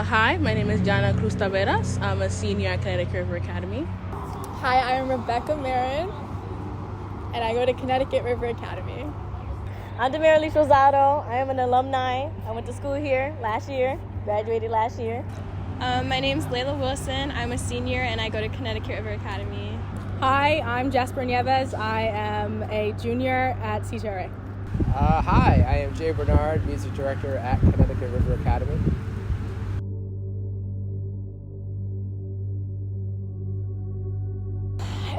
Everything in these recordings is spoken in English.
Hi, my name is Jana Cruz Taveras. I'm a senior at Connecticut River Academy. Hi, I'm Rebecca Marin, and I go to Connecticut River Academy. I'm Demarilis Rosado. I am an alumni. I went to school here last year, graduated last year. My name's Layla Wilson. I'm a senior, and I go to Connecticut River Academy. Hi, I'm Jasper Nieves. I am a junior at CTRA. Hi, I am Jay Bernard, Music Director at Connecticut River Academy.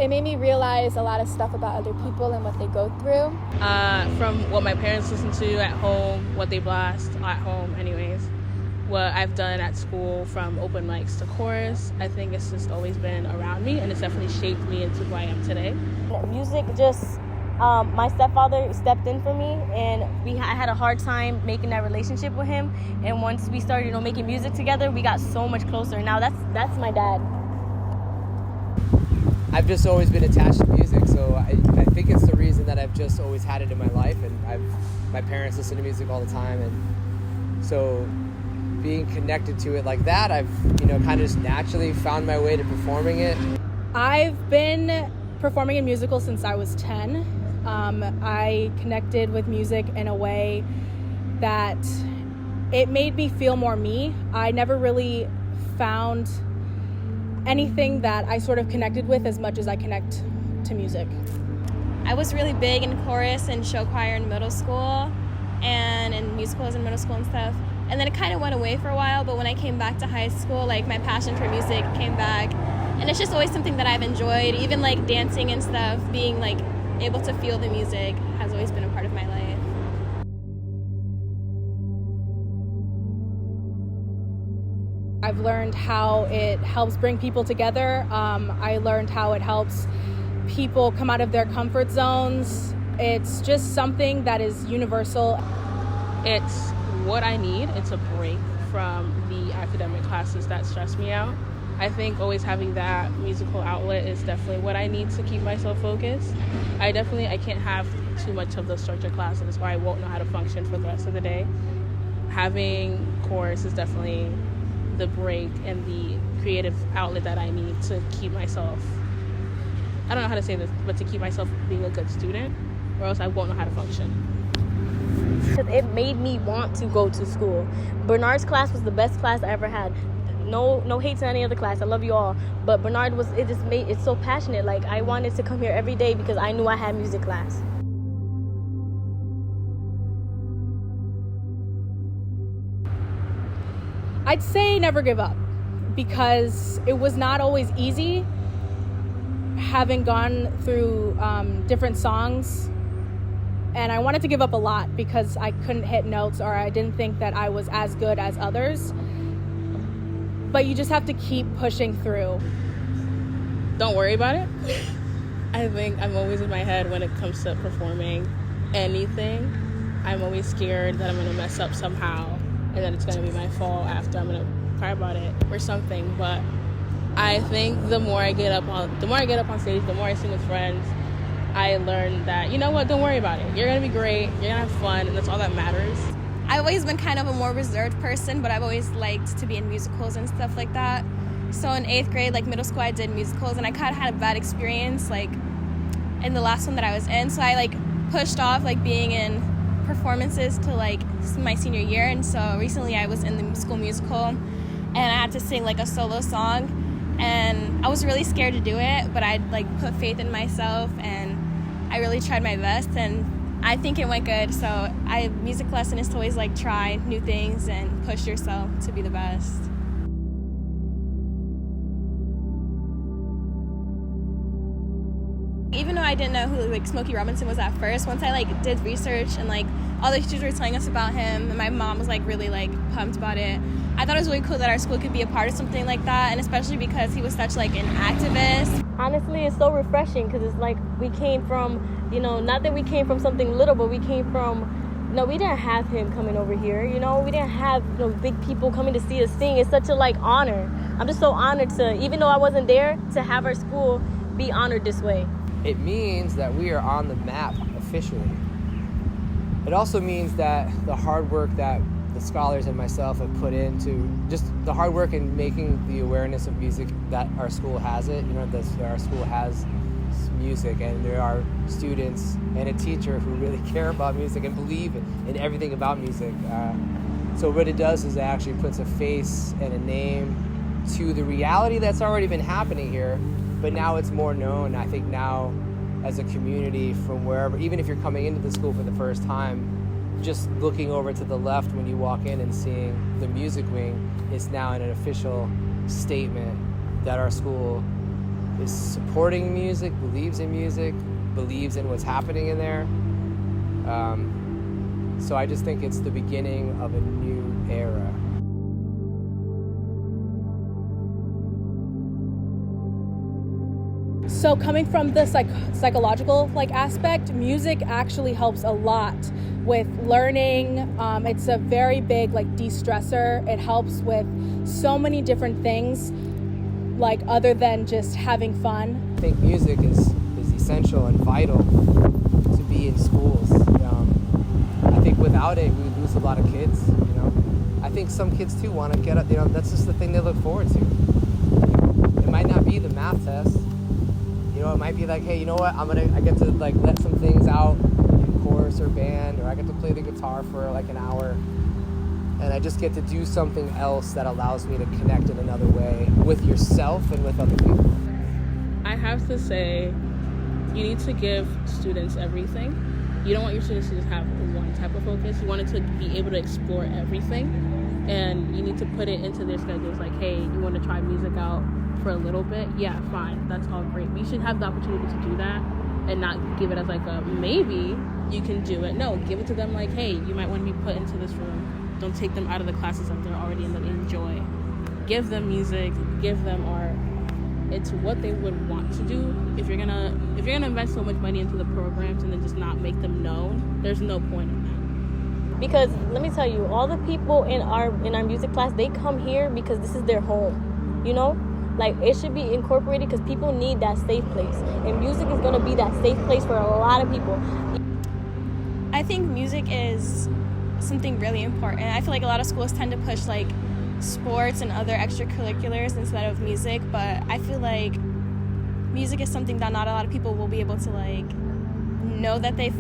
It made me realize a lot of stuff about other people and what they go through. From what my parents listen to at home, what they blast at home anyways, what I've done at school from open mics to chorus, I think it's just always been around me, and it's definitely shaped me into who I am today. Music just, my stepfather stepped in for me, and I had a hard time making that relationship with him. And once we started, making music together, we got so much closer. Now that's my dad. I've just always been attached to music, so I think it's the reason that I've just always had it in my life, and my parents listen to music all the time, and so being connected to it like that, I've kind of just naturally found my way to performing it. I've been performing in musicals since I was 10. I connected with music in a way that it made me feel more me. I never really found anything that I sort of connected with as much as I connect to music. I was really big in chorus and show choir in middle school and in musicals in middle school and stuff. And then it kind of went away for a while, but when I came back to high school, my passion for music came back. And it's just always something that I've enjoyed, even dancing and stuff, being able to feel the music has always been a part of my life. I've learned how it helps bring people together. I learned how it helps people come out of their comfort zones. It's just something that is universal. It's what I need. It's a break from the academic classes that stress me out. I think always having that musical outlet is definitely what I need to keep myself focused. I can't have too much of those structured classes, or I won't know how to function for the rest of the day. Having chorus is definitely the break and the creative outlet that I need to keep myself, I don't know how to say this, but to keep myself being a good student, or else I won't know how to function. Because it made me want to go to school. Bernard's class was the best class I ever had. No hate to any other class, I love you all, but Bernard it's so passionate. I wanted to come here every day because I knew I had music class. I'd say never give up, because it was not always easy, having gone through different songs, and I wanted to give up a lot because I couldn't hit notes, or I didn't think that I was as good as others. But you just have to keep pushing through. Don't worry about it. I think I'm always in my head when it comes to performing anything. I'm always scared that I'm going to mess up somehow, and then it's going to be my fault after. I'm going to cry about it or something. But I think the more I get up on stage, the more I sing with friends, I learn that, don't worry about it. You're going to be great. You're going to have fun, and that's all that matters. I've always been kind of a more reserved person, but I've always liked to be in musicals and stuff like that. So in 8th grade, middle school, I did musicals, and I kind of had a bad experience, in the last one that I was in. So I, pushed off, being in performances to, my senior year. And so recently I was in the school musical, and I had to sing, a solo song. And I was really scared to do it, but I, put faith in myself, and I really tried my best, and I think it went good. So music lesson is to always try new things and push yourself to be the best. Even though I didn't know who Smokey Robinson was at first, once I did research and all the teachers were telling us about him, and my mom was really pumped about it. I thought it was really cool that our school could be a part of something like that, and especially because he was such an activist. Honestly, it's so refreshing because it's we came from, not that we came from something little, but we came from, we didn't have him coming over here, we didn't have big people coming to see us sing. It's such a honor. I'm just so honored to, even though I wasn't there, to have our school be honored this way. It means that we are on the map officially. It also means that the hard work that the scholars and myself have put into just the hard work in making the awareness of music that our school has it. You know, our school has music, and there are students and a teacher who really care about music and believe in everything about music. So what it does is it actually puts a face and a name to the reality that's already been happening here, but now it's more known. I think now as a community, from wherever, even if you're coming into the school for the first time, just looking over to the left when you walk in and seeing the music wing is now an official statement that our school is supporting music, believes in what's happening in there. So I just think it's the beginning of a new era. So coming from the psychological aspect, music actually helps a lot with learning. It's a very big de-stressor. It helps with so many different things, other than just having fun. I think music is essential and vital to be in schools. I think without it, we lose a lot of kids. I think some kids too want to get up. That's just the thing they look forward to. It might not be the math test. It might be like, hey, you know what? I get to let some things out in chorus or band, or I get to play the guitar for an hour, and I just get to do something else that allows me to connect in another way with yourself and with other people. I have to say, you need to give students everything. You don't want your students to just have one type of focus. You want it to be able to explore everything, and you need to put it into their schedules. Like, hey, you want to try music out for a little bit? Yeah, fine. That's all great. We should have the opportunity to do that and not give it as a maybe you can do it. No, give it to them hey, you might want to be put into this room. Don't take them out of the classes that they're already in that they enjoy. Give them music, give them art. It's what they would want to do. If you're gonna invest so much money into the programs and then just not make them known, there's no point in that. Because let me tell you, all the people in our music class, they come here because this is their home. It should be incorporated because people need that safe place. And music is going to be that safe place for a lot of people. I think music is something really important. I feel like a lot of schools tend to push sports and other extracurriculars instead of music, but I feel like music is something that not a lot of people will be able to know that they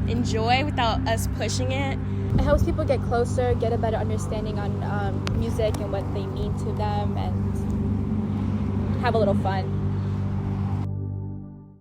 enjoy without us pushing it. It helps people get closer, get a better understanding on music and what they mean to them, and have a little fun.